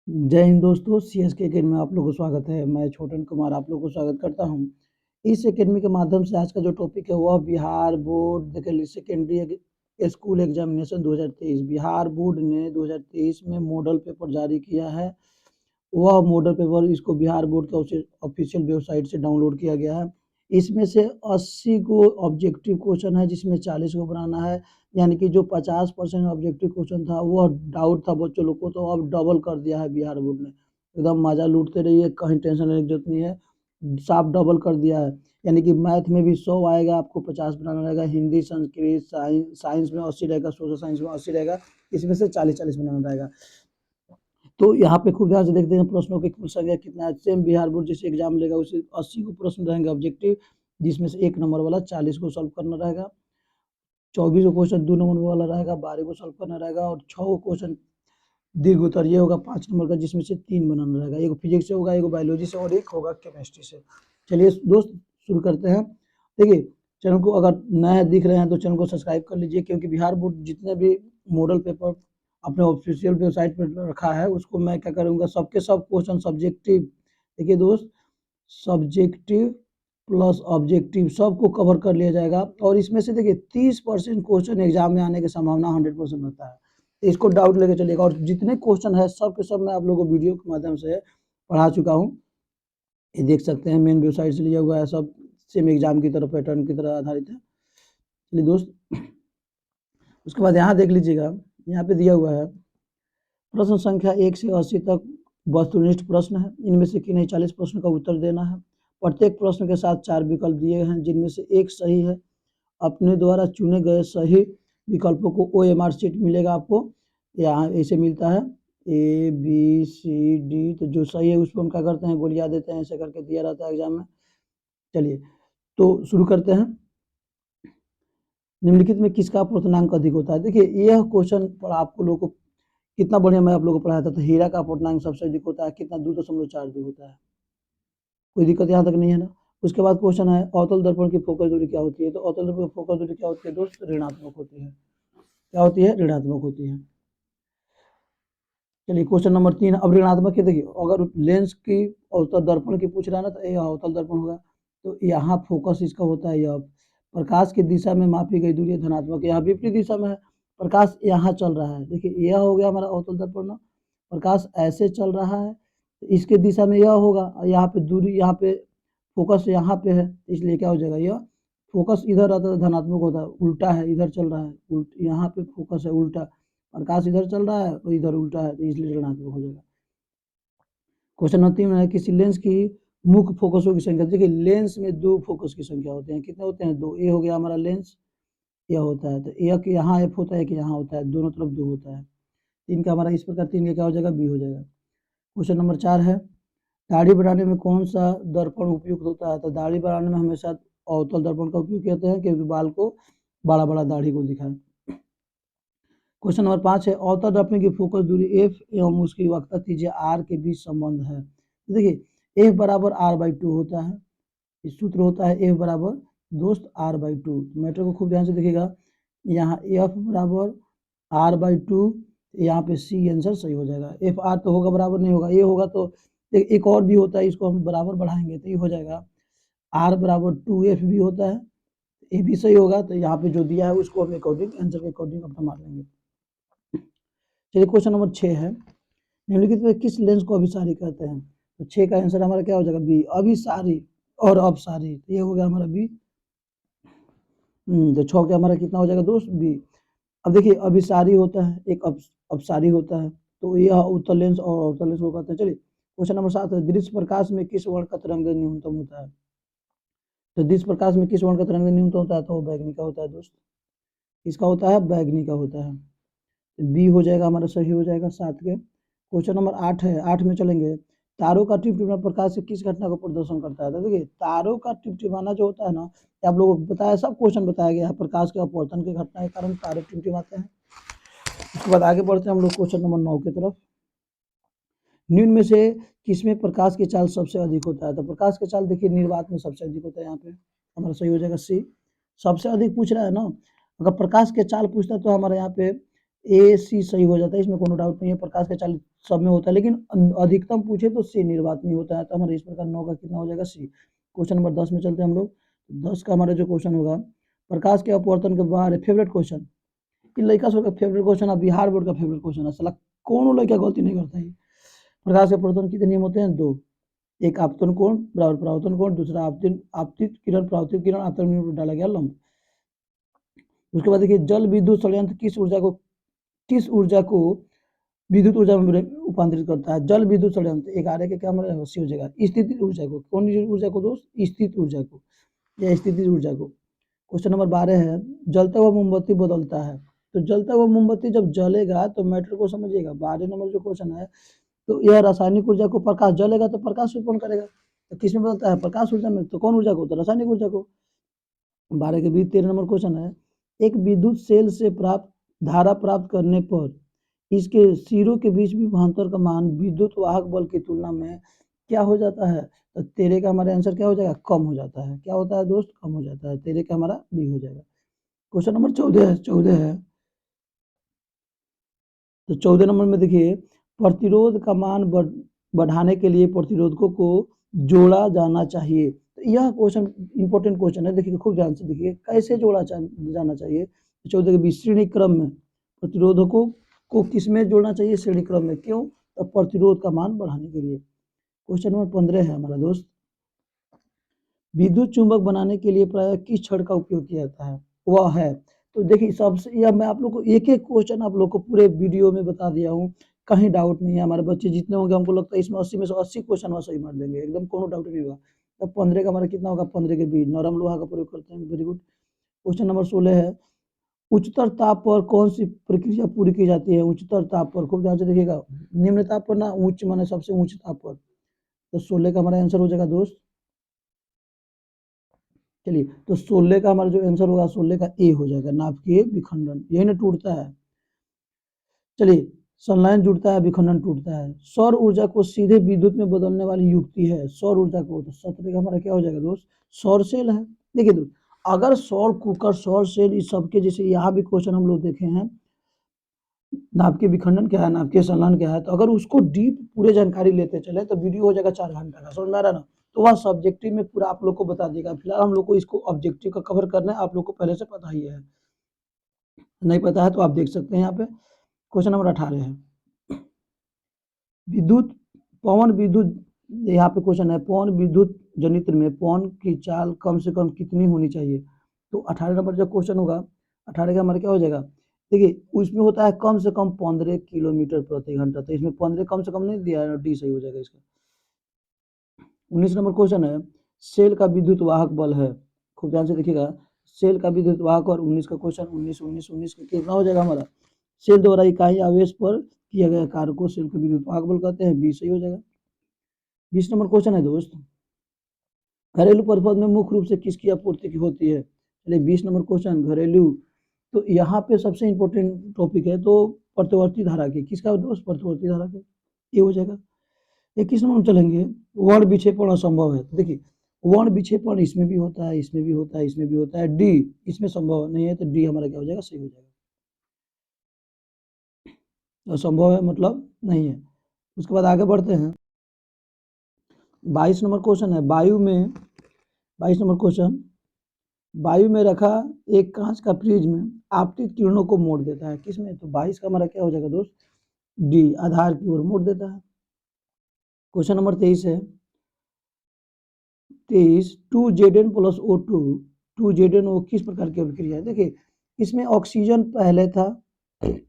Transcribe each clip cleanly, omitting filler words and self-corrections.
जय हिंद दोस्तों, CSK academy में आप लोगों को स्वागत है। मैं छोटन कुमार आप लोगों को स्वागत करता हूं। इस अकेडमी के माध्यम से आज का जो टॉपिक है वह Bihar board secondary school examination 2023। Bihar board ने 2023 में मॉडल पेपर जारी किया है। वह मॉडल पेपर इसको बिहार बोर्ड के ऑफिशियल वेबसाइट से डाउनलोड किया गया है। इसमें से 80 को ऑब्जेक्टिव क्वेश्चन है, जिसमें 40 को बनाना है। यानी कि जो 50% ऑब्जेक्टिव क्वेश्चन था वह डाउट था बच्चों लोग को, तो अब डबल कर दिया है बिहार बोर्ड ने। एकदम मजा लूटते रहिए, कहीं टेंशन लेने की जरूरत नहीं है, साफ डबल कर दिया है। यानी कि मैथ में भी 100 आएगा, आपको 50 बनाना रहेगा। हिंदी, संस्कृत, साइंस में 80 रहेगा, सोशल साइंस में 80 रहेगा। इसमें से 40-40 बनाना रहेगा। तो यहाँ पे खूब ध्यान से देखते हैं प्रश्नों की कुल संख्या कितना है। सेम बिहार बोर्ड जैसे एग्जाम लेगा उसे 80 को प्रश्न रहेंगे ऑब्जेक्टिव, जिसमें से 1 नंबर वाला 40 को सॉल्व करना रहेगा। 24 को क्वेश्चन 2 नंबर वाला रहेगा, 12 को सॉल्व करना रहेगा। और 6 को क्वेश्चन दीर्घ उत्तर ये होगा 5 नंबर का, जिसमें से 3 बनाना रहेगा। एक फिजिक्स से होगा, एक बायोलॉजी से, और एक होगा केमिस्ट्री से। चलिए दोस्त शुरू करते हैं। देखिए, चैनल को अगर नए दिख रहे हैं तो चैनल को सब्सक्राइब कर लीजिए, क्योंकि बिहार बोर्ड जितने भी मॉडल पेपर अपने ऑफिशियल वेबसाइट पर रखा है उसको मैं क्या करूँगा, सबके सब क्वेश्चन सब्जेक्टिव, देखिए दोस्त, सब्जेक्टिव प्लस ऑब्जेक्टिव सबको कवर कर लिया जाएगा। और इसमें से देखिए 30% क्वेश्चन एग्जाम में आने की संभावना 100% होता है। इसको डाउट लेके चलिएगा। और जितने क्वेश्चन है सब के सब मैं आप लोगों को वीडियो के माध्यम से पढ़ा चुका हूँ। ये देख सकते हैं, मेन वेबसाइट से लिया हुआ है, सब सेम एग्जाम की तरह पैटर्न की तरह आधारित है। चलिए दोस्त, उसके बाद यहाँ देख लीजिएगा, यहाँ पे दिया हुआ है प्रश्न संख्या 1 से 80 तक वस्तुनिष्ठ प्रश्न है। इनमें से किन्हीं 40 प्रश्न का उत्तर देना है। प्रत्येक प्रश्न के साथ 4 विकल्प दिए हैं, जिनमें से एक सही है। अपने द्वारा चुने गए सही विकल्पों को OMR शीट मिलेगा आपको, यहाँ ऐसे मिलता है ABCD। तो जो सही है उस पर हम क्या करते हैं, गोलियां देते हैं, ऐसे करके दिया रहता है एग्जाम में। चलिए तो शुरू करते हैं। निम्नलिखित में किसका अपूर्णांक अधिक होता है। देखिए यह क्वेश्चन पर आपको लोगों को कितना बढ़िया मैं आप लोगों को पढ़ाया था। तो हीरा का अपूर्णांक सबसे अधिक होता है, कितना 2.42 होता है। कोई दिक्कत यहाँ तक नहीं है ना। उसके बाद क्वेश्चन है अवतल दर्पण की फोकस दूरी क्या होती है। तो अवतल दर्पण की फोकस दूरी क्या होती है दोस्त, ऋणात्मक होती है। क्या होती है, ऋणात्मक होती है। चलिए क्वेश्चन नंबर 3, अब ऋणात्मक की देखिए, अगर लेंस की अवतल दर्पण की पूछ रहा है ना, तो यह अवतल दर्पण होगा। तो यहाँ फोकस इसका होता है यह। प्रकाश की दिशा में मापी गई दूरी धनात्मक, यहाँ विपरीत दिशा में है। प्रकाश यहाँ चल रहा है, देखिए यह हो गया हमारा अवतल दर्पण ना। प्रकाश ऐसे चल रहा है, इसके दिशा में यह होगा, और यहाँ पे दूरी, यहाँ पे फोकस यहाँ पे है, इसलिए क्या हो जाएगा, यह फोकस इधर रहता है धनात्मक होता है, उल्टा है, इधर चल रहा है, यहाँ पे फोकस है उल्टा, प्रकाश इधर चल रहा है और इधर उल्टा है, तो इसलिए ऋणात्मक हो जाएगा। क्वेश्चन नंबर 3 है, किसी लेंस की मुख्य फोकसों की संख्या। देखिए लेंस में 2 फोकस की संख्या होते हैं, कितने होते हैं, 2। ये हो गया हमारा लेंस, यह होता है। तो एक यहाँ एफ होता है, कि यहाँ होता है, दोनों तरफ 2 होता है। 3 का हमारा इस प्रकार, 3 का क्या हो जाएगा, बी हो जाएगा। क्वेश्चन नंबर 4 है, दाढ़ी बढ़ाने में कौन सा दर्पण उपयुक्त होता है। तो दाढ़ी बढ़ाने में हमेशा अवतल दर्पण का उपयोग करते हैं, क्योंकि बाल को बड़ा बड़ा दाढ़ी को दिखाए। क्वेश्चन नंबर 5 है, अवतल दर्पण की फोकस दूरी एफ एवं उसकी वक्रता त्रिज्या आर के बीच संबंध है। देखिए एफ बराबर r/2 होता है। इस सूत्र होता है एफ बराबर दोस्त r/2। मैटर को खूब ध्यान से देखिएगा, यहाँ एफ बराबर r/2, यहाँ पे सी आंसर सही हो जाएगा। एफ आर तो होगा, बराबर नहीं होगा, ये होगा तो एक और भी होता है, इसको हम बराबर बढ़ाएंगे तो ये हो जाएगा r बराबर 2f भी होता है, ये भी सही होगा। तो यहाँ पे जो दिया है उसको हम अकॉर्डिंग आंसर के अकॉर्डिंग अपना मार लेंगे। चलिए क्वेश्चन नंबर 6 है, निम्नलिखित में किस लेंस को अभिसारी कहते हैं। तो 6 का आंसर हमारा क्या हो जाएगा, बी, अभिसारी और अपसारी। तो ये हो गया हमारा बी। तो 6 का हमारा कितना हो जाएगा दोस्त, बी। अब देखिए अभिसारी होता है, एक अपसारी होता है, तो यह उत्तल लेंस और अवतल लेंस को कहते हैं। चलिए क्वेश्चन नंबर 7 है, दृश्य प्रकाश में किस वर्ण का तरंग न्यूनतम होता है। तो दृश्य प्रकाश में किस वर्ण का तरंग न्यूनतम होता है, तो बैगनी का होता है दोस्त। इसका होता है, बैगनी का होता है। बी हो जाएगा हमारा, सही हो जाएगा 7 के। क्वेश्चन नंबर 8 है, 8 में चलेंगे, तारों का टिमटिमाना प्रकाश से किस घटना को प्रदर्शन करता है। तो देखिए तारों का टिमटिमाना जो होता है ना, आप लोगों को बताया, सब क्वेश्चन बताया गया है, प्रकाश के अपवर्तन की घटना के कारण तारे टिमटिमाते हैं। उसके बाद आगे बढ़ते हैं हम लोग क्वेश्चन नंबर 9 की तरफ। निम्न में से किसमें प्रकाश की चाल सबसे अधिक होता है। तो प्रकाश की चाल देखिए निर्वात में सबसे अधिक होता है, यहाँ पे हमारा सही हो जाएगा सी। सबसे अधिक पूछ रहा है ना, अगर प्रकाश के चाल पूछता है तो हमारे यहाँ पे ए सी सही हो जाता है, इसमें कोनो डाउट नहीं है। प्रकाश का चाल सब में होता है, लेकिन अधिकतम पूछे तो सी निर्वात में होता है। तो हमारे इस प्रकार 9 का कितना हो जाएगा सी। क्वेश्चन नंबर 10 में चलते हैं हम लोग। 10 का हमारा जो क्वेश्चन होगा, प्रकाश के अपवर्तन के बारे फेवरेट क्वेश्चन, कि लड़का सब का फेवरेट क्वेश्चन है, बिहार बोर्ड का फेवरेट क्वेश्चन है। साला कौन लड़का गलती नहीं करता है। प्रकाश के अपवर्तन कितने नियम होते हैं? 2। एक आपतन कोण बराबर परावर्तन कोण, दूसरा आपतित किरण परावर्तित किरण, आपतन में डाला गया लंब। उसके बाद देखिए, जल विद्युत षड्यंत्र किस ऊर्जा को विद्युत ऊर्जा में रूपांतरित करता है? जल विद्युत षड्यंत्र एक आरे के क्या मतलब सी हो जाएगा, स्थिति ऊर्जा को। कौन ऊर्जा को दोस्त? स्थित ऊर्जा को या स्थिति ऊर्जा को। क्वेश्चन नंबर 12 है, जलता हुआ मोमबत्ती बदलता है। तो जलता हुआ मोमबत्ती जब जलेगा तो मैटर को समझिएगा। 12 नंबर जो क्वेश्चन है, तो यह रासायनिक ऊर्जा को, प्रकाश जलेगा तो प्रकाश उत्पन्न करेगा, तो किस में बदलता है? प्रकाश ऊर्जा में। तो कौन ऊर्जा को? तो रासायनिक ऊर्जा को। 12 के बीच 13 नंबर क्वेश्चन है, एक विद्युत सेल से प्राप्त धारा प्राप्त करने पर इसके सिरों के बीच विभवांतर का मान विद्युत वाहक बल की तुलना में क्या हो जाता है? तो 13 का हमारा आंसर क्या हो जाएगा? कम हो जाता है। क्या होता है दोस्त? कम हो जाता है। 13 का हमारा बी हो जाएगा। क्वेश्चन नंबर 14 है। तो 14 नंबर में देखिए, प्रतिरोध का मान बढ़ाने के लिए प्रतिरोधकों को जोड़ा जाना चाहिए। तो यह क्वेश्चन इंपॉर्टेंट क्वेश्चन है, देखिए खूब ध्यान से देखिए, कैसे जोड़ा जाना चाहिए। 14 के बीच श्रेणी क्रम में प्रतिरोधकों को किसमें जोड़ना चाहिए? श्रेणी क्रम में। क्यों? तो प्रतिरोध का मान बढ़ाने के लिए। क्वेश्चन नंबर 15 है हमारा दोस्त, विद्युत चुंबक बनाने के लिए प्राय किस छड़ का उपयोग किया जाता है? वह है, तो देखिए सबसे, यह मैं आप लोग को एक एक क्वेश्चन आप लोग को पूरे वीडियो में बता दिया हूँ, कहीं डाउट नहीं है। हमारे बच्चे जितने होंगे हमको लगता है इसमें 80 में से 80 क्वेश्चन वह सही मार देंगे, एकदम कोनो डाउट नहीं होगा। तब 15 का हमारा कितना होगा? 15 के बीच नरम लोहा का प्रयोग करते हैं। Very good. क्वेश्चन नंबर 16 है, उच्चतर ताप पर कौन सी प्रक्रिया पूरी की जाती है? उच्चतर ताप पर, खूब ध्यान से देखिएगा, निम्न ताप पर ना, उच्च माने सबसे ऊंच ताप पर। तो 16 का हमारा आंसर हो जाएगा दोस्त। चलिए, तो 16 का हमारा जो आंसर होगा, 16 का ए हो जाएगा, नाभिकीय विखंडन। यही ना टूटता है। चलिए, संलयन जुड़ता है, विखंडन टूटता है। सौर ऊर्जा को सीधे विद्युत में बदलने वाली युक्ति है सौर ऊर्जा को। तो 17 का हमारा क्या हो जाएगा दोस्त? सौर सेल है। देखिए दोस्त, अगर सौर कुकर, सौर सेल, इस सबके जैसे यहाँ भी क्वेश्चन हम लोग देखे हैं, नाभिकीय विखंडन क्या है, नाभिकीय संलयन क्या है, तो अगर उसको डीप पूरे जानकारी लेते चले तो वीडियो हो जाएगा 4 घंटा का। समझ में आ रहा है ना? तो वह सब्जेक्टिव में पूरा आप लोग को बता देगा। फिलहाल हम लोग को इसको ऑब्जेक्टिव का कवर करना है, आप लोग को पहले से पता ही है। नहीं पता है तो आप देख सकते हैं यहाँ पे। क्वेश्चन नंबर 18 है, विद्युत पवन विद्युत, यहाँ पे क्वेश्चन है, पवन विद्युत जनित्र में पवन की चाल कम से कम कितनी होनी चाहिए? तो 18 नंबर जो क्वेश्चन होगा, 18 का हमारा क्या हो जाएगा? देखिए, उसमें होता है कम से कम 15 किलोमीटर प्रति घंटा, तो इसमें 15 कम से कम नहीं दिया है, डी सही हो जाएगा इसका। 19 नंबर क्वेश्चन है, सेल का विद्युत वाहक बल है। खूब ध्यान से देखिएगा, सेल का विद्युत वाहक, और 19 का क्वेश्चन, 19 का कितना हो जाएगा हमारा? सेल द्वारा इकाई आवेश पर किया गया कार्य को सेल का विद्युत वाहक बल कहते हैं। 20 सही हो जाएगा। 20 नंबर क्वेश्चन है दोस्त, घरेलू पदार्थ में मुख्य रूप से किसकी आपूर्ति की होती है? चलिए, 20 नंबर क्वेश्चन घरेलू, तो यहाँ पे सबसे इंपॉर्टेंट टॉपिक है, तो प्रतिवर्ती धारा की, किसका दोस्त? प्रतिवर्ती धारा के, ये हो जाएगा। 21 नंबर चलेंगे, वर्ण विक्षेपण असंभव है। देखिए, वर्ण विक्षेपण इसमें भी होता है, इसमें भी होता है, इसमें भी होता है, डी इसमें संभव नहीं है, तो डी हमारा क्या हो जाएगा? सही हो जाएगा। असंभव है मतलब नहीं है। उसके बाद आगे बढ़ते हैं। 22 नंबर क्वेश्चन है, वायु में, 22 नंबर क्वेश्चन, वायु में रखा एक कांच का प्रिज्म आपतित किरणों को मोड़ देता है, किसमें? तो 22 का हमारा क्या हो जाएगा दोस्त? डी, आधार की ओर मोड़ देता है। क्वेश्चन नंबर 23 है, 23, 2Zn प्लस O2, 2Zn वो किस प्रकार की अभिक्रिया है? देखिए, इसमें ऑक्सीजन पहले था,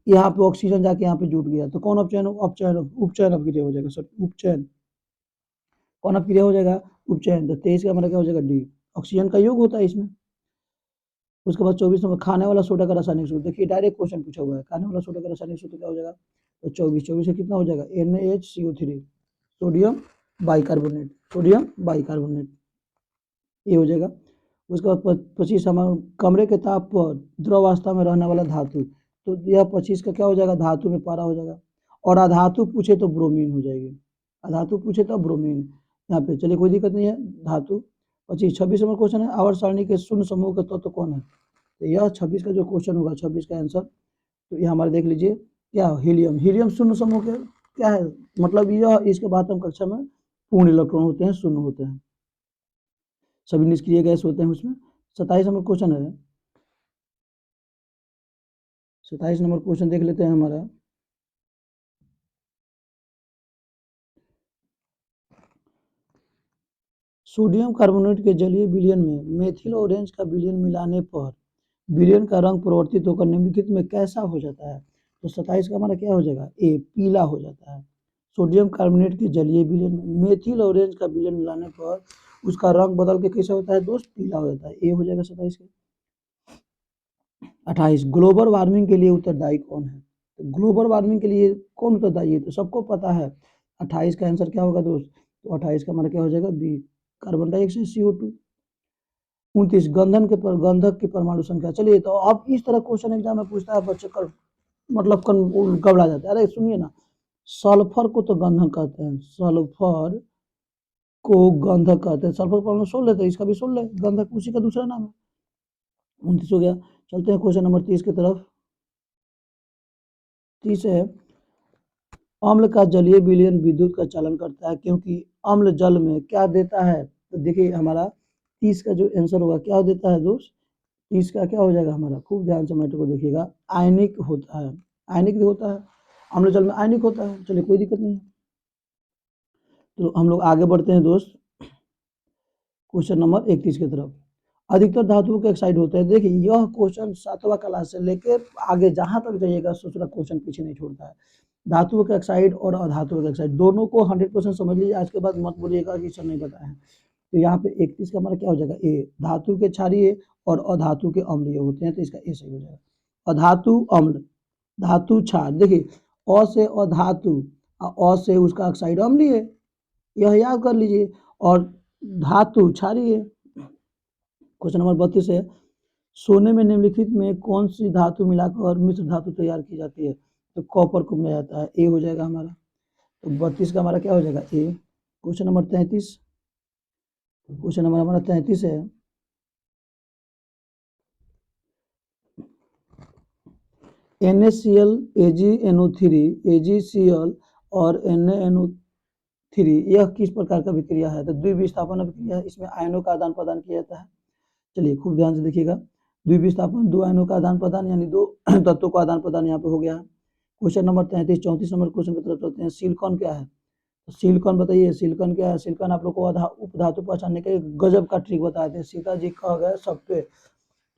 यहाँ पे ऑक्सीजन जाके यहाँ पे जुट गया, तो कौन अपचयन? अपचयन, उपचयन अभिक्रिया हो जाएगा सर, उपचयन। कौन अभिक्रिया हो जाएगा? उपचयन। तो 23 का हमारा क्या हो जाएगा? डी, ऑक्सीजन का योग होता है इसमें। उसके बाद 24 नंबर, खाने वाला सोडा का रासायनिक सूत्र। देखिए, डायरेक्ट क्वेश्चन पूछा हुआ है, खाने वाला सोडा का रासायनिक सूत्र क्या हो जाएगा? तो 24 का कितना हो जाएगा? NaHCO3, sodium bicarbonate, sodium bicarbonate, ये हो जाएगा। उसके बाद 25 हमारा, कमरे के ताप पर द्रवावस्था में रहने वाला धातु, तो यह 25 का क्या हो जाएगा? धातु में पारा हो जाएगा। और अधातु पूछे तो ब्रोमीन हो जाएगी, अधातु पूछे तो ब्रोमीन। यहाँ पे चलिए, कोई दिक्कत नहीं है, धातु। 25, 26 नंबर क्वेश्चन है, आवर्त सारणी के शून्य समूह का तत्व कौन है? तो यह 26 का जो क्वेश्चन होगा, 26 का आंसर तो ये हमारे देख लीजिए क्या हीलियम, हीलियम शून्य समूह के क्या है, मतलब यह इसके बाद हम कक्षा में पूर्ण इलेक्ट्रॉन होते हैं, शून्य होते हैं, सभी निष्क्रिय गैस होते हैं उसमें। 27 नंबर क्वेश्चन है, 27 नंबर क्वेश्चन देख लेते हैं हमारा। सोडियम कार्बोनेट के जलीय विलयन में मेथिल ऑरेंज का विलयन मिलाने पर विलयन का रंग परिवर्तित होकर निम्नलिखित में कैसा हो जाता है? तो 27 का हमारा क्या हो जाएगा? ए, पीला हो जाता है। सोडियम कार्बोनेट के जलीय विलयन में मेथिल ऑरेंज का विलयन मिलाने पर उसका रंग बदल के कैसा होता है दोस्त? पीला हो जाता है। ए हो जाएगा 27 का। 28 ग्लोबल वार्मिंग के लिए उत्तरदायी कौन है? तो ग्लोबल वार्मिंग के लिए कौन उत्तरदायी है? तो सबको पता है। 28 का आंसर क्या होगा दोस्त? तो 28 का हमारा क्या हो जाएगा? B, carbon dioxide, CO2। 29 गंधक की परमाणु संख्या। चलिए, तो अब इस तरह क्वेश्चन एग्जाम में पूछता है, बच्चे कर मतलब घबरा जाते हैं। अरे सुनिए ना, सल्फर को तो गंधक कहते हैं, सल्फर को गंधक कहते हैं, सल्फर परमाणु सोल लेते हैं, इसका भी सोल ले, गंधक उसी का दूसरा नाम है। 29 हो गया। चलते हैं क्वेश्चन नंबर 30 की तरफ। 30 है, अम्ल का जलीय विलयन विद्युत का चालन करता है क्योंकि अम्ल जल में क्या देता है? तो देखिए हमारा 30 का जो आंसर होगा क्या देता है दोस्त? 30 का क्या हो जाएगा हमारा? खूब ध्यान से मैटर को देखिएगा, आयनिक होता है। आयनिक होता है, अम्ल जल में आयनिक होता है। चलिए, कोई दिक्कत नहीं है। तो हम लोग आगे बढ़ते हैं दोस्त क्वेश्चन नंबर 31 की तरफ। अधिकतर धातुओं के ऑक्साइड होते हैं। देखिए यह क्वेश्चन 7वां क्लास से लेकर आगे जहां तक जाइएगा दूसरा क्वेश्चन पीछे नहीं छोड़ता है। धातुओं के ऑक्साइड और अधातुओं के ऑक्साइड दोनों को 100% समझ लीजिए। आज के बाद मत बोलिएगा कि सर नहीं बताया है। तो यहाँ पे 31 का हमारा क्या हो जाएगा? ए, धातु के क्षारीय और अधातु के अम्लीय होते हैं, तो इसका ए सही हो जाएगा। अधातु अम्ल, धातु क्षार। देखिए अ से अधातु, अ से उसका ऑक्साइड अम्लीय, यह याद कर लीजिए। और धातु क्षारीय। क्वेश्चन नंबर 32 है, सोने में निम्नलिखित में कौन सी धातु मिलाकर मिश्र धातु तैयार की जाती है? तो कॉपर को मिलाया जाता है। ए हो जाएगा हमारा। तो 32 का हमारा क्या हो जाएगा? ए। क्वेश्चन नंबर 33, क्वेश्चन नंबर हमारा 33 है, NaCl, AgNO3, AgCl और NaNO3 यह किस प्रकार का विक्रिया है? तो द्विविस्थापन अभिक्रिया है। इसमें आयनों का आदान प्रदान किया जाता है। चलिए खूब ध्यान से देखिएगा, द्विविस्थापन, दो आयनों का आदान प्रदान, यानी दो तत्वों का आदान प्रदान यहाँ पे हो गया है। क्वेश्चन नंबर 33, 34 नंबर क्वेश्चन की तरफ चलते हैं। सिलिकॉन क्या है? तो सिलिकॉन बताइए, सिलिकॉन क्या है? सिलिकॉन आप लोग को उपधातु पहचानने के गजब का ट्रिक बताते हैं। सीता जी कह गए सब पे,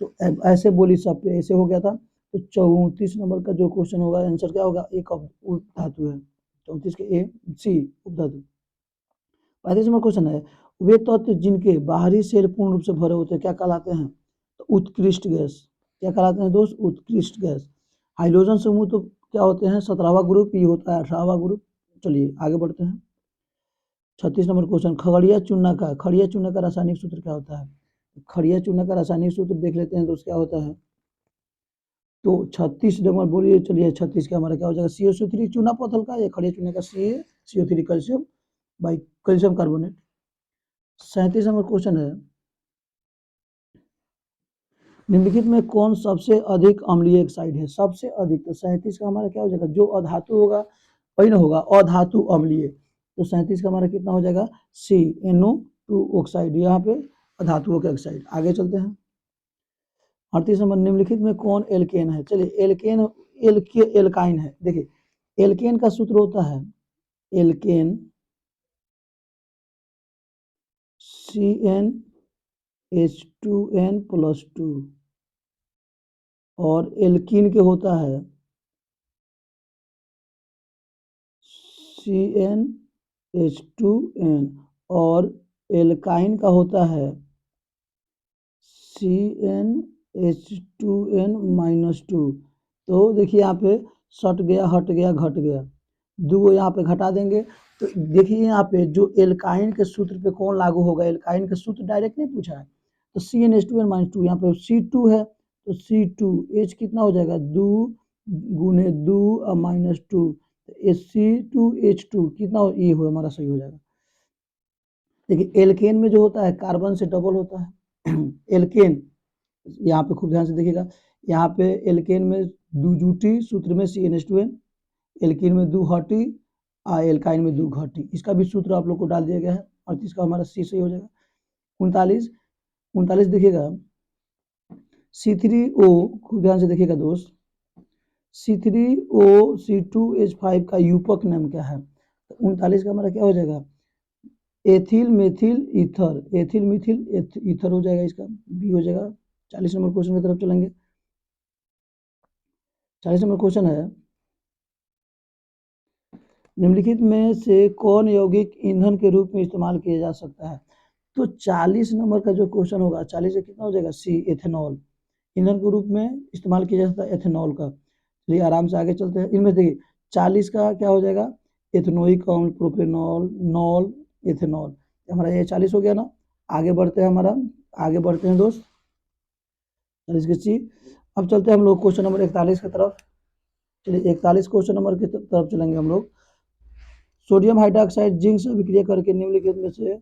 तो ऐसे बोली सब पे, ऐसे हो गया था। तो 34 नंबर का जो क्वेश्चन होगा आंसर क्या होगा? एक उपधातु है। 34 के ए, सी उपधातु। 35 नंबर क्वेश्चन है, वे तत्व जिनके बाहरी शेल पूर्ण रूप से भरे होते हैं क्या कहलाते हैं? तो उत्कृष्ट गैस। क्या कहलाते हैं दोस्त? उत्कृष्ट गैस। हाइड्रोजन समूह तो क्या होते हैं? 17वां ग्रुप, ये होता है 18वां ग्रुप। चलिए आगे बढ़ते हैं। 36 नंबर क्वेश्चन, खड़िया चूना का रासायनिक सूत्र क्या होता है? खड़िया चूना का रासायनिक सूत्र देख लेते हैं दोस्त क्या होता है। तो 36 नंबर बोलिए। चलिए 36 का हमारा क्या हो जाएगा? CO3 चूना पत्थर का, या खड़िया चूना का CO3 calcium by calcium carbonate. 37 number question है, निम्नलिखित में कौन सबसे अधिक अम्लीय ऑक्साइड है? सबसे अधिक। तो 37 का हमारा क्या हो जाएगा? जो अधातु होगा वही ना होगा, अधातु अम्लीय। तो 37 का हमारा कितना हो जाएगा? CnO2 ऑक्साइड, यहाँ पे अधातुओं के ऑक्साइड। आगे चलते हैं। 38 नंबर, निम्नलिखित में कौन एल्केन है? चलिए एल्काइन है। देखिए एल्केन का सूत्र होता है एल्केन CnH2n+2, और एल्कीन के होता है CnH2n, और एल्काइन का होता है CnH2n-2। तो देखिए यहाँ पे सट गया, हट गया, घट गया, दो यहाँ पे घटा देंगे। तो देखिए यहाँ पे जो एल्काइन के सूत्र पे कौन लागू होगा? एल्काइन के सूत्र डायरेक्ट नहीं पूछा है। तो CnH2n-2, यहाँ पे C2 है, तो C2 H कितना हो जाएगा? 2 गुने 2 और -2, C2H2 कितना हो? ये हो हमारा सही हो जाएगा। देखिए एल्केन में जो होता है कार्बन से डबल होता है एल्केन। यहाँ पे खूब ध्यान से देखिएगा, यहाँ पे एल्केन में दुजुटी सूत्र में CnH2n, एल्कीन में दुहटी, एल्काइन में दुघटी। इसका भी सूत्र आप लोग को डाल दिया गया है, 38 का हमारा सी सही हो जाएगा। 39 देखिएगा C3O, खूब ध्यान से देखिएगा दोस्त, C3O C2H5 का यूपक नाम क्या है? तो 39 का हमारा क्या हो जाएगा? Ethyl methyl ether, ethyl Mithil ether हो जाएगा, इसका बी हो जाएगा। 40 नंबर क्वेश्चन की तरफ चलेंगे। 40 नंबर क्वेश्चन है, निम्नलिखित में से कौन यौगिक ईंधन के रूप में इस्तेमाल किया जा सकता है? तो 40 नंबर का जो क्वेश्चन होगा, 40 से कितना हो जाएगा? सी, एथेनॉल। ईंधन के रूप में इस्तेमाल किया जा सकता है एथेनॉल का। चलिए आराम से आगे चलते हैं। इनमें देखिए 40 का क्या हो जाएगा? एथेनोइक अम्ल, प्रोपेनॉल, नॉल, एथेनॉल। हमारा ये 40 हो गया ना। आगे बढ़ते हैं दोस्त, 40 के सी। अब चलते हैं हम लोग क्वेश्चन नंबर 41 की तरफ। चलिए 41 क्वेश्चन नंबर की तरफ चलेंगे हम लोग। सोडियम हाइड्रोक्साइड जिंक से अभिक्रिया करके निम्नलिखित में से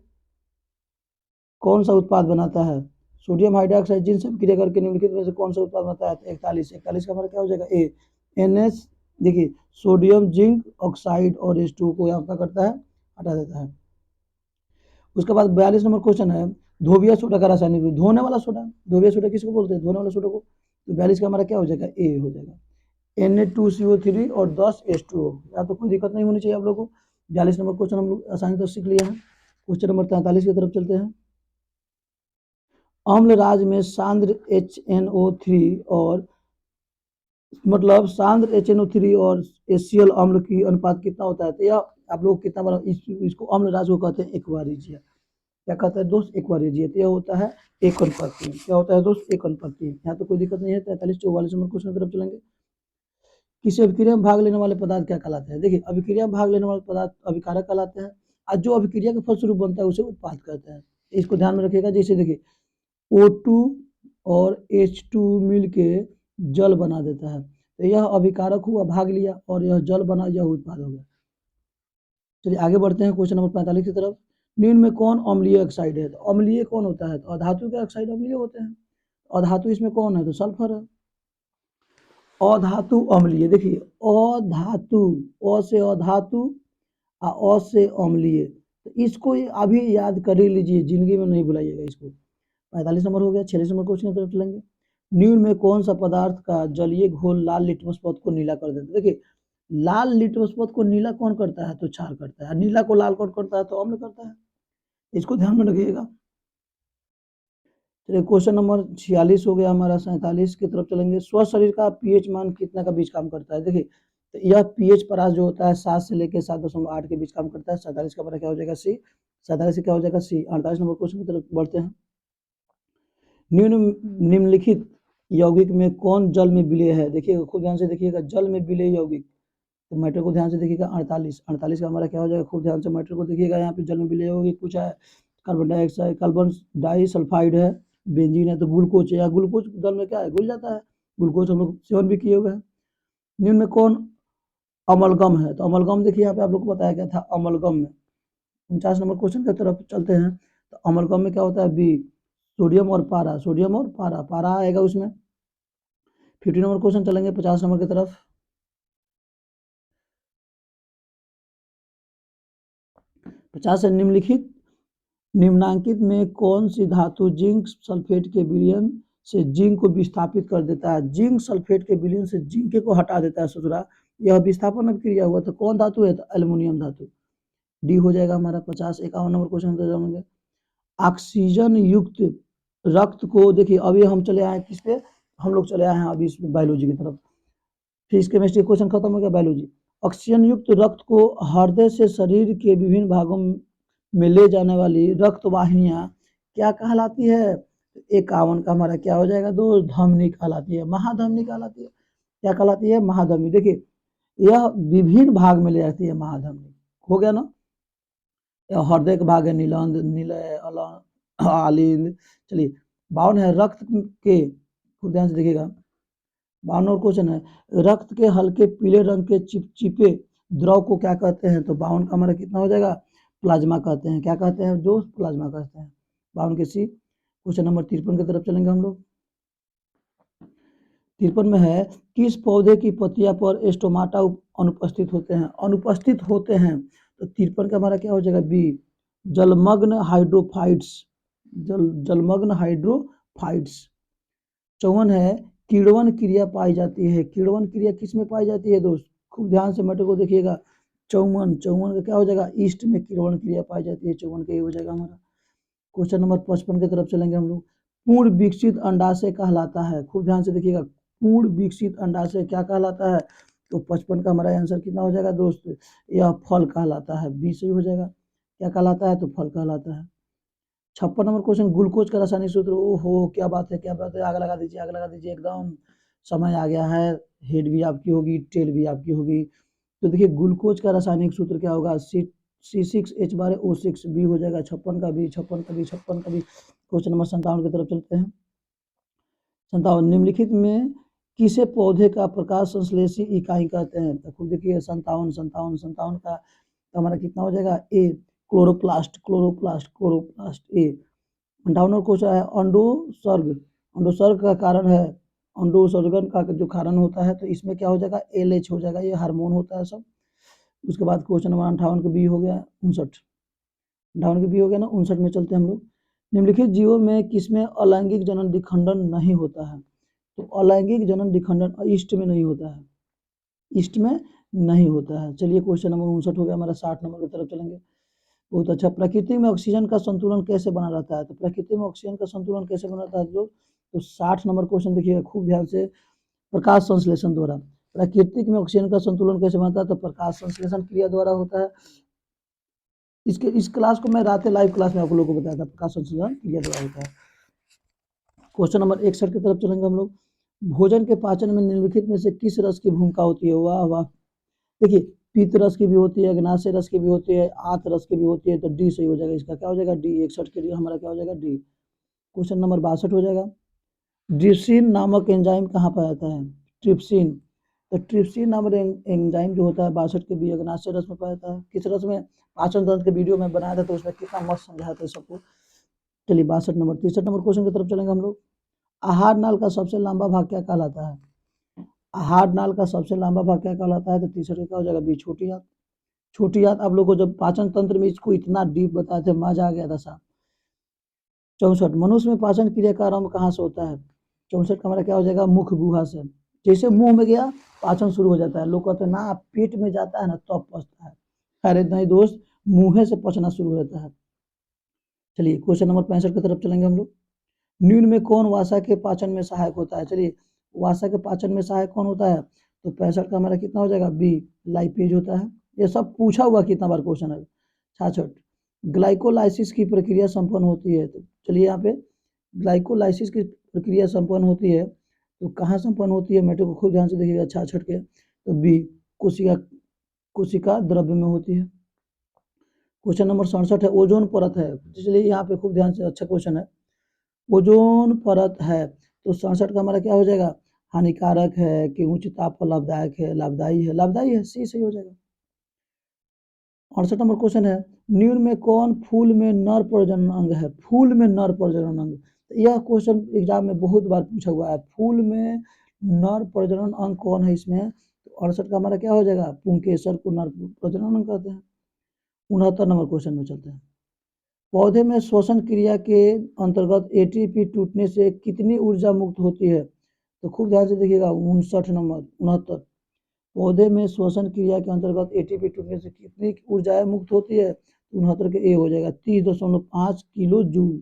कौन सा उत्पाद बनाता है? सोडियम हाइड्रोक्साइड जिंक से अभिक्रिया करके निम्नलिखित में से कौन सा उत्पाद बनाता है? 41 का हमारा क्या हो जाएगा? ए, NH। देखिए सोडियम जिंक ऑक्साइड और H2 को यहाँ क्या करता है? हटा देता है। उसके बाद 42 नंबर क्वेश्चन है, धोबिया सोडा का रासायनिक रूप। धोने वाला सोडा, धोबिया सोडा किसको बोलते हैं? धोने वाला सोडा को। तो 42 का हमारा क्या हो जाएगा? ए हो जाएगा। Na2CO3 और 10 H2O। यहाँ तो कोई दिक्कत नहीं होनी चाहिए आप लोगों को। 42 नंबर क्वेश्चन हम लोग आसानी से सीख लिया है। क्वेश्चन नंबर 43 की तरफ चलते हैं। अम्ल राज में सांद्र HNO3 और मतलब सांद्र HNO3 और HCl अम्ल की अनुपात कितना होता है? तो यह आप लोग कितना बड़ा इसको अम्ल राज को कहते हैं एक्वारिजिया। क्या कहता है दोस्त? एक्वारिजिया। तो यह होता है 1:3। क्या होता है दोस्त? 1:3। यहाँ तो कोई दिक्कत नहीं है। 43-44 नंबर क्वेश्चन की तरफ चलेंगे। किसी अभिक्रिया में भाग लेने वाले पदार्थ क्या कहलाते हैं? देखिए अभिक्रिया में भाग लेने वाले पदार्थ अभिकारक कहलाते हैं, और जो अभिक्रिया के फलस्वरूप बनता है उसे उत्पाद कहते हैं। इसको ध्यान में रखिएगा। जैसे देखिए O2 और H2 मिल के जल बना देता है, तो यह अभिकारक हुआ, भाग लिया, और यह जल बना, यह उत्पाद हो गया। चलिए आगे बढ़ते हैं क्वेश्चन नंबर 45 की तरफ। निम्न में कौन अम्लीय ऑक्साइड है? तो अम्लीय कौन होता है? तो अधातु के ऑक्साइड अम्लीय होते हैं। अधातु इसमें कौन है? तो सल्फर है। अधातु अम्लीय, देखिए अधातु, अ से अधातु, अ से अम्लीय। तो इसको अभी याद कर ही लीजिए, जिंदगी में नहीं भुलाइएगा इसको। 45 नंबर हो गया। 46 नंबर क्वेश्चन की तरफ चलेंगे। निम्न में कौन सा पदार्थ का जलीय घोल लाल लिटमस पथ को नीला कर देता है? देखिए लाल लिटमस पथ को नीला कौन करता है? तो क्षार करता है। नीला को लाल कौन करता है? तो अम्ल करता है। इसको ध्यान में रखिएगा। चलिए क्वेश्चन नंबर 46 हो गया हमारा। 47 की तरफ चलेंगे। स्वस्थ शरीर का पीएच मान कितना का बीच काम करता है? देखिए तो यह पीएच परास जो होता है 7 से लेकर 7.8 के बीच काम करता है। 47 का हमारा क्या हो जाएगा? सी। 47 क्या हो जाएगा? सी। 48 नंबर क्वेश्चन की तरफ बढ़ते हैं। निम्नलिखित यौगिक में कौन जल में विलेय है? देखिएगा खूब ध्यान से देखिएगा, जल में विलेय यौगिक। तो मैटर को ध्यान से देखिएगा। 48 का हमारा क्या हो जाएगा? खूब ध्यान से मैटर को देखिएगा। यहाँ पे जल में विलेय यौगिक पूछा है। कार्बन डाइऑक्साइड, कार्बन डाइसल्फाइड है, बेंजीन है, तो ग्लूकोज है। ग्लूकोज जल में क्या है? घुल जाता है। ग्लूकोज हम लोग सेवन भी किए हुए हैं। निम्न में कौन अमलगम है? तो अमलगम देखिए यहाँ पे आप लोग को बताया गया था अमलगम में। 49 नंबर क्वेश्चन की तरफ चलते हैं। तो अमलगम में क्या होता है? बी, सोडियम और पारा, सोडियम और पारा, पारा आएगा उसमें। 50 नंबर क्वेश्चन चलेंगे 50 नंबर की तरफ। 50 है, निम्नांकित में कौन सी धातु जिंक सल्फेट के विलयन से जिंक को विस्थापित कर देता है? जिंक सल्फेट के विलयन से जिंक को हटा देता है ससुरा। यह विस्थापन क्रिया हुआ। तो कौन धातु है? तो एल्युमिनियम धातु। डी हो जाएगा हमारा। 50 51 नंबर क्वेश्चन जाएंगे। ऑक्सीजन युक्त रक्त को, देखिए अभी हम चले आए किस पे? हम लोग चले आए हैं अभी इसमें बायोलॉजी की तरफ। फिजिक्स केमिस्ट्री क्वेश्चन खत्म हो गया, बायोलॉजी। ऑक्सीजन युक्त रक्त को हृदय से शरीर के विभिन्न भागों में ले जाने वाली रक्त वाहिनियां क्या कहलाती है? 51 का हमारा क्या हो जाएगा? दो धमनी कहलाती है, महाधमनी कहलाती है। क्या कहलाती है? महाधमनी। देखिए यह विभिन्न भाग में ले जाती है महाधमनी। हो गया ना। हृदय का भाग है नीलांद, नीलय, आलिंद। चलिए 52 है, रक्त के, खूब ध्यान से देखिएगा। 52 और क्वेश्चन है, रक्त के हल्के पीले रंग के चिपचिपे द्रव को क्या कहते हैं? तो 52 का हमारा कितना हो जाएगा? प्लाज्मा कहते हैं। क्या कहते हैं दोस्त? प्लाज्मा कहते हैं। 52 के सी। क्वेश्चन नंबर 53 की तरफ चलेंगे हम लोग। 53 में है, किस पौधे की पत्तियां पर स्टोमाटा अनुपस्थित होते हैं? अनुपस्थित होते हैं। तो 53 का हमारा क्या हो जाएगा? बी, जलमग्न हाइड्रोफाइट्स। जलमग्न हाइड्रोफाइट्स। 54 है, किण्वन क्रिया पाई जाती है। किण्वन क्रिया किस में पाई जाती है दोस्त? खूब ध्यान से मैटर को देखिएगा। 54 का क्या हो जाएगा? ईस्ट में किण्वन क्रिया पाई जाती है। 54 का ये हो जाएगा हमारा। क्वेश्चन नंबर 55 की तरफ चलेंगे हम लोग। पूर्ण विकसित अंडाशय कहलाता है। खूब ध्यान से देखिएगा, पूर्ण विकसित अंडाशय क्या कहलाता है? तो 55 का हमारा आंसर कितना हो जाएगा दोस्त? यह फल कहलाता है। बी सही हो जाएगा। क्या कहलाता है? तो फल कहलाता है। 56 नंबर क्वेश्चन, ग्लूकोज का रासायनिक सूत्र। ओहो, क्या बात है, क्या बात है, आग लगा दीजिए, आग लगा दीजिए एकदम। समय आ गया है। हेड भी आपकी होगी, टेल भी आपकी होगी। तो देखिए, ग्लूकोज का रासायनिक सूत्र क्या होगा? C6H12O6। बी हो जाएगा। 56 का बी, 56 का बी, 56 का बी। क्वेश्चन नंबर 57 की तरफ चलते हैं। 57, निम्नलिखित में किसे पौधे का प्रकाश संश्लेषी इकाई कहते हैं? तो खुद देखिए, 57 का तो हमारा कितना हो जाएगा? ए, क्लोरोप्लास्ट। क्लोरोप्लास्ट, क्लोरोप्लास्ट ए। 58 क्वेश्चन है, अंडोसर्ग। अंडोसर्ग का कारण है, अंडोसर्गन का जो कारण होता है, तो इसमें क्या हो जाएगा? LH हो जाएगा। ये हार्मोन होता है सब। उसके बाद क्वेश्चन नंबर 58 का बी हो गया। 59, 58 का बी हो गया ना। 59 में चलते हैं हम लोग। निम्नलिखित जीवों में किसमें अलैंगिक जनन विखंडन नहीं होता है? तो अलैंगिक जनन विखंडन ईस्ट में नहीं होता है। ईस्ट में नहीं होता है। चलिए, क्वेश्चन नंबर 59 हो गया हमारा। 60 नंबर की तरफ चलेंगे। बहुत अच्छा। प्रकृति में ऑक्सीजन का संतुलन कैसे बना रहता है? तो प्रकृति में ऑक्सीजन का संतुलन कैसे बना रहता है लोग? तो 60 नंबर क्वेश्चन देखिएगा खूब ध्यान से। प्रकाश संश्लेषण द्वारा। प्राकृतिक में ऑक्सीजन का संतुलन कैसे बनता है? तो प्रकाश संश्लेषण क्रिया द्वारा होता है। इस क्लास को मैं रात लाइव क्लास में आप लोगों को बताया था, प्रकाश संश्लेषण क्रिया द्वारा होता है। क्वेश्चन नंबर 61 की तरफ चलेंगे हम लोग। भोजन के पाचन में निम्नलिखित में से किस रस की भूमिका होती है? वाह वाह। देखिए, पित्त रस की भी होती है, अग्नाशय रस की भी होती है, आंत रस की भी होती है। तो डी सही हो जाएगा। इसका क्या हो जाएगा? डी। 61 के लिए हमारा क्या हो जाएगा? डी। क्वेश्चन नंबर 62 हो जाएगा। ट्रिप्सिन नामक एंजाइम कहाँ पाया जाता है? ट्रिप्सिन। तो ट्रिप्सिन नामक एंजाइम जो होता है 62 के बी, अग्नाशय रस में पाया जाता है। किस रस में? पाचन तंत्र के वीडियो में बनाया था, तो उसमें कितना मस्त समझाया था सबको। चलिए, 62 नंबर। 63 नंबर क्वेश्चन की तरफ चलेंगे हम लोग। आहार नाल का सबसे लंबा भाग क्या कहलाता है? आहार नाल का सबसे लंबा भाग क्या कहलाता है? तो 63 क्या हो जाएगा? बी, छोटी आंत। छोटी आंत आप लोग को जब पाचन तंत्र में इसको इतना डीप बताए थे, मजा आ गया था साहब। 64, मनुष्य में पाचन क्रिया का आरंभ कहाँ से होता है? 64 का हमारा क्या हो जाएगा? मुख गुहा से। जैसे मुंह में गया, पाचन शुरू हो जाता है। लोग कहते हैं ना पेट में जाता है ना तब पचता है। अरे नहीं दोस्त, मुंह से पचना शुरू हो जाता है। चलिए, क्वेश्चन नंबर 65 की तरफ चलेंगे हम लोग। निम्न में कौन वसा के पाचन में सहायक होता है? चलिए, वसा के पाचन में सहायक कौन होता है? तो 65 का हमारा कितना हो जाएगा? बी, लाइपेज होता है। ये सब पूछा हुआ कितना बार क्वेश्चन है। 66, ग्लाइकोलाइसिस की प्रक्रिया संपन्न होती है। तो चलिए, यहाँ पे ग्लाइकोलाइसिस की प्रक्रिया संपन्न होती है, तो कहाँ संपन्न होती है? मेरे को खूब ध्यान से देखिएगा। 66 के तो बी, कोशिका कोशिका द्रव्य में होती है। क्वेश्चन नंबर 67 है, ओजोन परत है। इसलिए यहाँ पे खूब ध्यान से, अच्छा क्वेश्चन है। ओजोन परत है, तो 67 का हमारा क्या हो जाएगा? हानिकारक है कि उच्च ताप पर लाभदायक है? लाभदायी है। लाभदायी है, सी सही हो जाएगा। 68 नंबर क्वेश्चन है, निम्न में कौन फूल में नर प्रजनन अंग है? फूल में नर प्रजनन अंग। तो यह क्वेश्चन एग्जाम में बहुत बार पूछा हुआ है। फूल में नर प्रजनन अंग कौन है इसमें? तो 68 का हमारा क्या हो जाएगा? पुंकेसर को नर प्रजनन अंग कहते हैं। 69 नंबर क्वेश्चन में चलते हैं। पौधे में श्वसन क्रिया के अंतर्गत एटीपी टूटने से कितनी ऊर्जा मुक्त होती है? तो खूब ध्यान से देखिएगा। 59 नंबर, 69, पौधे में श्वसन क्रिया के अंतर्गत एटीपी टूटने से कितनी ऊर्जा मुक्त होती है? 69 के ए हो जाएगा। 30.5 किलो जूल,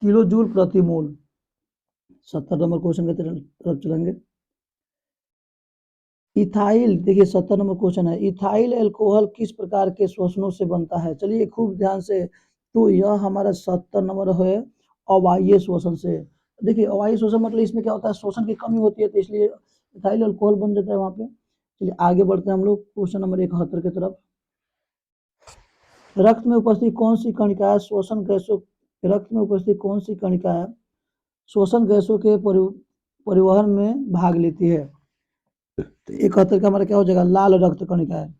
किलो जूल प्रति मोल। 70 नंबर क्वेश्चन की तरफ चलेंगे। इथाइल, देखिए 70 नंबर क्वेश्चन है, इथाइल अल्कोहल किस प्रकार के श्वसनों से बनता है? चलिए खूब ध्यान से। तो यह हमारा 70 नंबर है, अवायवीय श्वसन से। देखिए, अवायवीय श्वसन मतलब इसमें क्या होता है? श्वसन की कमी होती है, तो इसलिए इथाइल अल्कोहल बन जाता है वहां पे। चलिए, आगे बढ़ते हैं हम लोग क्वेश्चन नंबर 71 की तरफ। रक्त में उपस्थित कौन सी कणिका श्वसन गैसों, रक्त में उपस्थित कौन सी कणिका है श्वसन गैसों के परिवहन में भाग लेती है? तो 71 का हमारा क्या हो जाएगा? लाल रक्त कणिका है।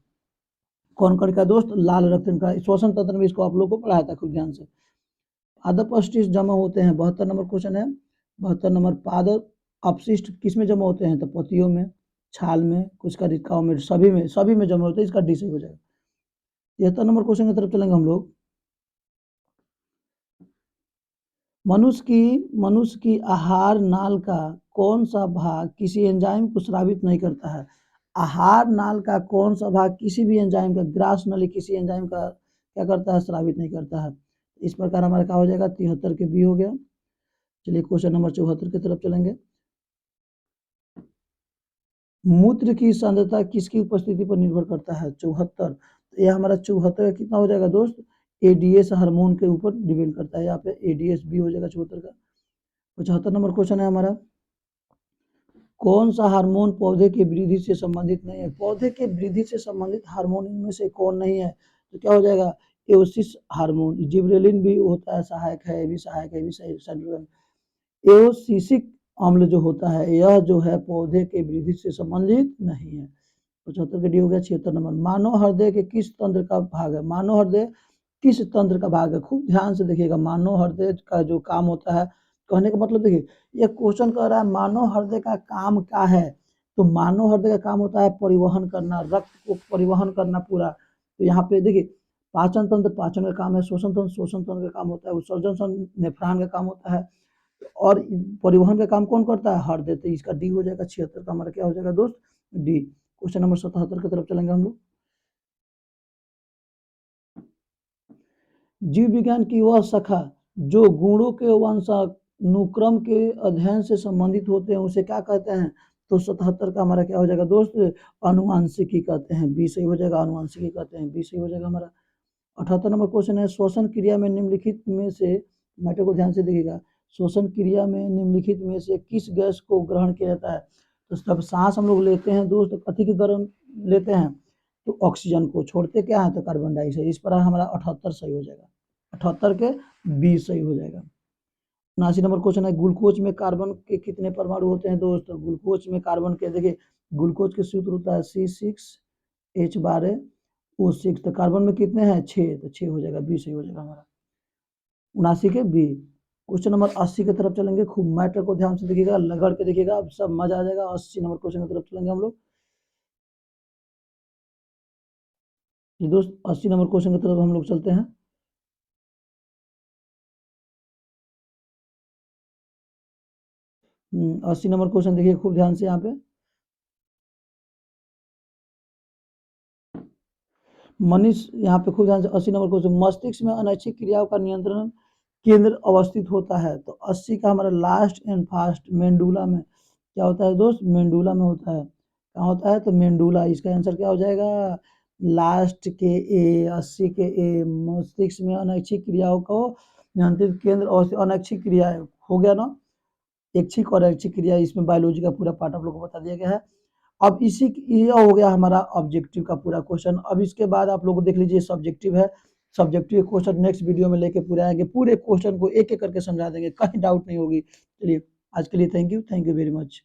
कौन कणिका दोस्त? लाल रक्त कणिका। श्वसन तंत्र में इसको आप लोग को पढ़ाया था खूब ध्यान से। पादप अस्टिस जमा होते हैं। 72 नंबर क्वेश्चन है। 72 नंबर, पादप अपशिष्ट किस में जमा होते हैं? तो पत्तियों में, छाल में, कुछ करिकाओं में, सभी में जमा होते हैं। इसका डी सही हो जाएगा। 73 नंबर क्वेश्चन की तरफ चलेंगे हम लोग। मनुष्य की आहार नाल का कौन सा भाग किसी एंजाइम को स्रावित नहीं करता है? आहार नाल का कौन सा भाग किसी भी एंजाइम का, ग्रास नली किसी एंजाइम का क्या करता है? स्रावित नहीं करता है। इस प्रकार हमारा क्या हो जाएगा? 73 के बी हो गया। चलिए क्वेश्चन नंबर 74 की तरफ चलेंगे। मूत्र की सांद्रता किसकी उपस्थिति पर निर्भर करता है? 74। तो यह हमारा 74 कितना हो जाएगा दोस्त? एडीएस हार्मोन के ऊपर डिपेंड करता है। यहाँ पे एडीएस बी हो जाएगा 74 का। 75 नंबर क्वेश्चन है हमारा, कौन सा हार्मोन पौधे की वृद्धि से संबंधित नहीं है? पौधे के वृद्धि से संबंधित हार्मोन इनमें से कौन नहीं है? तो क्या हो जाएगा? एओसिस हार्मोन। जिबरेलिन भी होता है, सहायक है, ये भी सहायक है, ये भी सही। एओसिसिक अम्ल जो होता है, यह जो है पौधे के वृद्धि से संबंधित नहीं है। 75 का डी हो गया। 76 नंबर, मानव हृदय के किस तंत्र का भाग है? मानव हृदय किस तंत्र का भाग है? खूब ध्यान से देखिएगा। मानव हृदय का जो काम होता है, कहने का मतलब देखिए, ये क्वेश्चन कह रहा है मानव हृदय का काम क्या है? तो मानव हृदय का काम होता है परिवहन करना, रक्त को परिवहन करना पूरा। तो यहाँ पे देखिए, पाचन तंत्र पाचन का काम है, शोषण तंत्र का काम होता है, उत्सर्जन नेफ्रॉन का काम होता है, और परिवहन का काम कौन करता है? हृदय। तो इसका डी हो जाएगा। 76 का हमारा क्या हो जाएगा दोस्त? डी। क्वेश्चन नंबर 77 की तरफ चलेंगे हम लोग। जीव विज्ञान की वह शाखा जो गुणों के वंशानुक्रम के अध्ययन से संबंधित होते हैं उसे क्या कहते हैं? तो 77 का हमारा क्या हो जाएगा दोस्त? अनुवांशिकी कहते हैं। बी सही हो जाएगा। अनुवांशिकी कहते हैं, बी सही हो जाएगा हमारा। 78 नंबर क्वेश्चन है, श्वसन क्रिया में निम्नलिखित में से, मैटर को ध्यान से देखिएगा, श्वसन क्रिया में निम्नलिखित में से किस गैस को ग्रहण किया जाता है? तो जब सांस हम लोग लेते हैं दोस्त, कथी की ग्रहण लेते हैं? तो ऑक्सीजन को। छोड़ते क्या है? तो कार्बन डाइऑक्साइड। इस पर हमारा 78 सही हो जाएगा। 78 के बी सही हो जाएगा। 79 नंबर क्वेश्चन है, ग्लूकोज में कार्बन के कितने परमाणु होते हैं दोस्त? ग्लूकोज में कार्बन के, देखिए, ग्लूकोज के सूत्र होता है C6H12O6। तो कार्बन में कितने हैं? 6। तो 6 हो जाएगा, बी सही हो जाएगा हमारा। 79 के बी। क्वेश्चन नंबर 80 की तरफ चलेंगे। खूब मैटर को ध्यान से देखिएगा, लगड़ के देखिएगा, अब सब मजा आ जाएगा। 80 नंबर क्वेश्चन की तरफ चलेंगे हम लोग। जी दोस्त, 80 नंबर क्वेश्चन की तरफ हम लोग चलते हैं। 80 नंबर क्वेश्चन देखिए खूब ध्यान से यहाँ पे। मनीष, यहाँ पे खूब ध्यान से 80 नंबर क्वेश्चन, मस्तिष्क में अनैच्छिक क्रियाओं का नियंत्रण केंद्र अवस्थित होता है। तो 80 का हमारा लास्ट एंड फास्ट मेंडुला में क्या होता है दोस्त? मेंडुला में होता है। कहाँ होता है? तो मेंडुला। इसका आंसर क्या हो जाएगा? लास्ट के ए, 80 के ए। मस्तिष्क में अनैच्छिक क्रियाओं को नियंत्रित केंद्र और अनैच्छिक क्रिया हो गया ना, ऐच्छिक और ऐच्छिक क्रिया। इसमें बायोलॉजी का पूरा पार्ट आप लोग को बता दिया गया है। अब इसी, ये हो गया हमारा ऑब्जेक्टिव का पूरा क्वेश्चन। अब इसके बाद आप लोग देख लीजिए सब्जेक्टिव है। सब्जेक्टिव क्वेश्चन नेक्स्ट वीडियो में लेके पूरे आएंगे, पूरे क्वेश्चन को एक एक करके समझा देंगे, कहीं डाउट नहीं होगी। चलिए, आज के लिए थैंक यू वेरी मच।